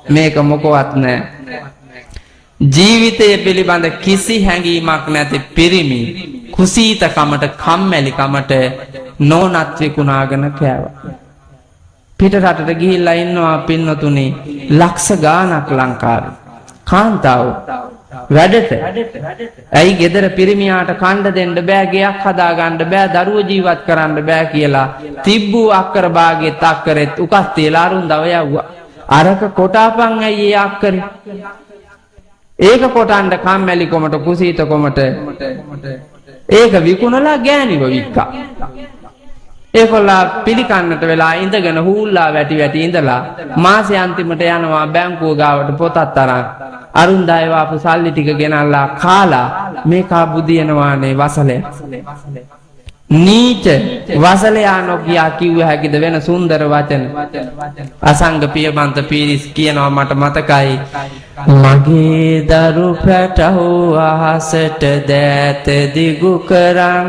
මේක මොකවත් නැහැ. ජීවිතය පිළිබඳ කිසි හැඟීමක් නැති පිරිමි කුසීතකමට කම්මැලිකමට නෝනත් විකුණාගෙන කෑවා. පිට රටට ගිහිල්ලා ඉන්නවා පින්නතුනි ලක්ෂ ගාණක් ලංකාවේ. කාන්තාව වැඩට. ඇයි ගෙදර පිරිමියාට කණ්ඩ දෙන්න බෑ, ගෙයක් හදා ගන්න බෑ, දරුවෝ ජීවත් කරන්න බෑ කියලා තිබ්බු අක්කර භාගෙත් අක්කරෙත් උකස් තියලා අරුන්දව යවුවා. අරක කොටාපන් ඇයි ඒ අක්කරේ? ඒක කොටන්න කම්මැලිකමට කුසීතකමට ඒක විකුණලා ගෑනිව වික්කා. ඒකොල්ලා පිළිකන්නට වෙලා ඉඳගෙන හූල්ලා වැටි ඉඳලා මාසේ අන්තිමට යනවා බැංකුව ගාවට පොතක් තරම් අරුන්දාය වාපු සල්ලි ටික ගෙනල්ලා කාලා මේකා බුදියනවානේ වසලේ. නීච වසලයා නොකියා කිව්ව හැකිද වෙන සුන්දර වචන. අසංග පියමන්ත පීරිස් කියනවා මට මතකයි මගේ දරු පැටහුව අහසට දෑත දිගු කරන්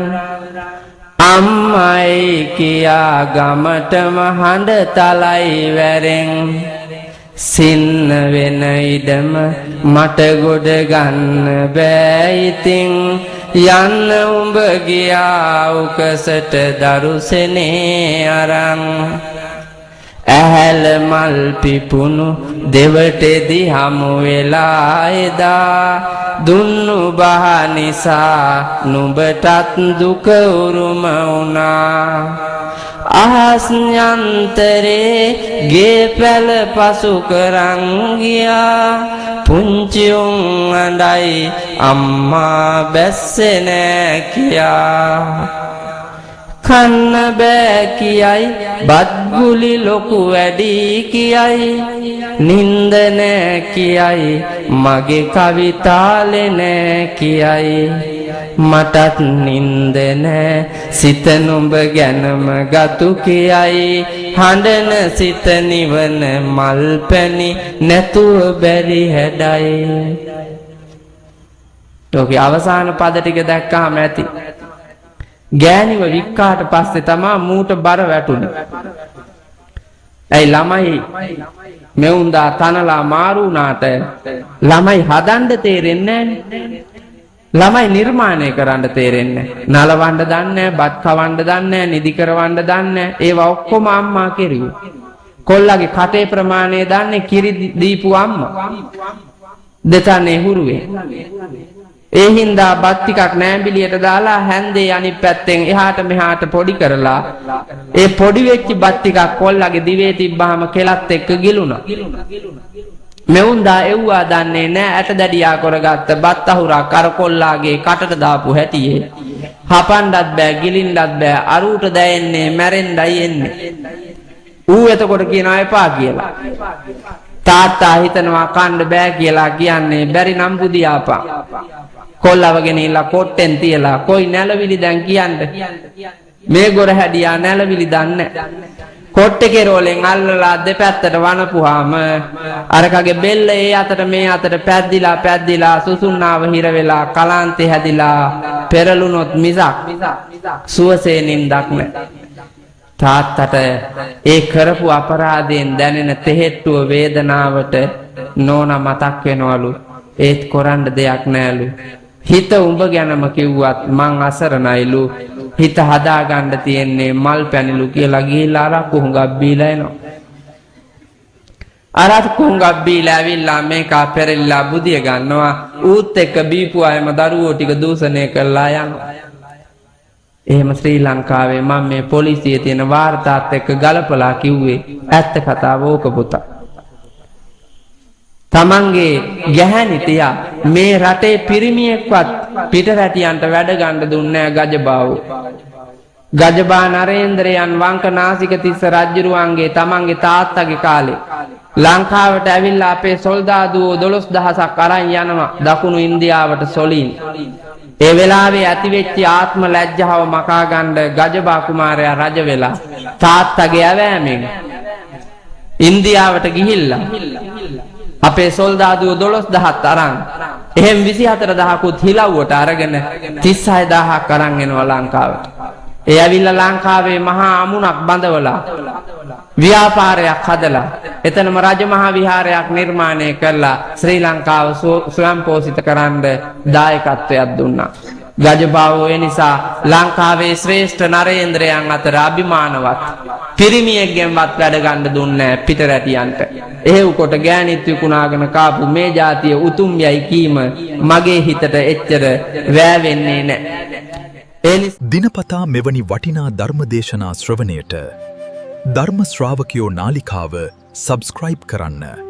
අම්මයි කියා ගමටම හඬ තලයි වැරෙන් සින්න වෙන ඉඩම මට ගොඩ ගන්න බෑ ඉතින් යන්න උඹ ගියා උකසට දරුසනේ අරන් ඇහැල මල් පිපුණු දෙවටෙදි හමු වෙලා එදා දුන්නු බහ නිසා නුඹටත් දුක උරුම වුණා අහස් යන්තරේ ගේ පැල පසු කරන් ගියා පුංචි උන් අඬයි අම්මා බැස්සේ නෑ කියා කන්න බෑ කියයි බත් ගුලි ලොකු වැඩි කියයි නින්ද නෑ කියයි මගේ කවිතාලේ නෑ කියයි මටත් නින්ද නෑ සිත නුඹ ගැනම ගතු කියයි හඬන සිත නිවන මල් පැණි නැතුව බැරි හැඩයි. ඔකේ අවසාන පද ටික දැක්කම ඇති. ගෑනිව වික්කාට පස්සේ තමා මූට බර වැටුනේ. ඇයි ළමයි මෙවුන්දා තනලා මාරු වුණාට ළමයි හදන්න තේරෙන්නේ නැහැ. ළමයි නිර්මාණය කරන්න තේරෙන්නේ නැහැ. නලවන්න දන්නේ නැහැ, බත් කවන්න දන්නේ නැහැ, නිදි කරවන්න දන්නේ නැහැ. ඒවා ඔක්කොම අම්මා කෙරුවේ. කොල්ලගේ කටේ ප්‍රමාණය දන්නේ කිරි දීපු අම්මා. දෙතනේ හුරුවේ. ඒ හින්දා බත් ටිකක් නෑඹිලියට දාලා හැන්දේ අනිත් පැත්තෙන් එහාට මෙහාට පොඩි කරලා ඒ පොඩි වෙච්ච බත් ටිකක් කොල්ලගේ දිවේ තිබ්බහම කෙලත් එක්ක ගිලුණා. මෙවුන්දා එව්වා දන්නේ නෑ ඇට දැඩියා කරගත්ත බත් අහුරක් අර කොල්ලාගේ කටට දාපු හැටියේ. හපන්නත් බෑ, ගිලින්නත් බෑ, අරුට දැයෙන්නේ මැරෙන්නයි එන්නේ. ඌ එතකොට කියනවා එපා කියලා. තාත්තා හිතනවා කන්න බෑ කියලා කියන්නේ බැරි නම් බුදියාපා. කොල්ලවගෙන ඉල්ලා කොට්ටෙන් තියලා කොයි නැලවිලි දැන් කියන්නේ මේ ගොර හැදියා නැලවිලි දන්නේ කොට්ටේ කෙරෝලෙන් අල්ලලා දෙපැත්තට වනපුවාම අරකගේ බෙල්ල ඒ අතට මේ අතට පැද්දිලා සුසුන්නාව හිර වෙලා කලාන්තේ හැදිලා පෙරළුනොත් මිසක් සුවසේ නින්දක් නැහැ. තාත්තට ඒ කරපු අපරාධයෙන් දැනෙන තෙහෙට්ටුව වේදනාවට නෝනා මතක් වෙනවලු. ඒත් කරන්න දෙයක් නෑලු. හිත උඹ ගැනම කිව්වත් මං අසරණයිලු. හිත හදාගන්න තියෙන්නේ මල් පැනිලු කියලා ගිහිල්ලා අරක්කු හුඟක් බීලා එනවා. අරක්කු හුඟක් බීලා ඇවිල්ලා මේකා පෙරෙල්ලා බුදිය ගන්නවා. ඌත් එක්ක බීපු අයම දරුවෝ ටික දූෂණය කරලා යනවා. එහෙම ශ්‍රී ලංකාවේ මම මේ පොලිසියේ තියෙන වාර්තාත් එක්ක ගලපලා කිව්වේ ඇත්ත කතාව ඕක පුතා. තමන්ගේ ගැහැණි තියා මේ රටේ පිරිමියෙක්වත් පිටරටියන්ට වැඩ ගන්න දුන්නේ නැහැ ගජබාවෝ. ගජබා නරේන්ද්‍රයන් වංකනාසික තිස්ස රජුරුවන්ගේ තමන්ගේ තාත්තගේ කාලේ ලංකාවට ඇවිල්ලා අපේ සොල්දාදුවෝ 12000ක් අරන් යනවා දකුණු ඉන්දියාවට සොලින්. ඒ වෙලාවේ ඇතිවෙච්ච ආත්ම ලැජ්ජාව මකා ගන්න ගජබා කුමාරයා රජ වෙලා තාත්තගේ ඇවෑමෙන් ඉන්දියාවට ගිහිල්ලා අපේ සොල්දාදුවෝ 12000ක් අරන් එහෙම 24000කුත් හිලව්වට අරගෙන 36000ක් අරන් එනවා ලංකාවට. ඒ ඇවිල්ලා ලංකාවේ මහා අමුණක් බඳවලා ව්‍යාපාරයක් හදලා එතනම රජමහා විහාරයක් නිර්මාණය කළා ශ්‍රී ලංකාව ස්වයංපෝෂිත කරන්න දායකත්වයක් දුන්නා. ගජබාවෝ ඒ නිසා ලංකාවේ ශ්‍රේෂ්ඨ නරේන්ද්‍රයන් අතර අභිමානවත් පිරිමියෙක්ගෙන්වත් වැඩ ගන්න දුන්නේ පිටරැටියන්ට. එහෙව් කොට ගෑනිත් විකුණාගෙන කාපු මේ જાතිය උතුම් යයි කීම මගේ හිතට එච්චර වෑවෙන්නේ නැහැ. දිනපතා මෙවැනි වටිනා ධර්මදේශනා ශ්‍රවණයට ධර්ම ශ්‍රාවකයෝ නාලිකාව සබ්ස්ක්‍රයිබ් කරන්න.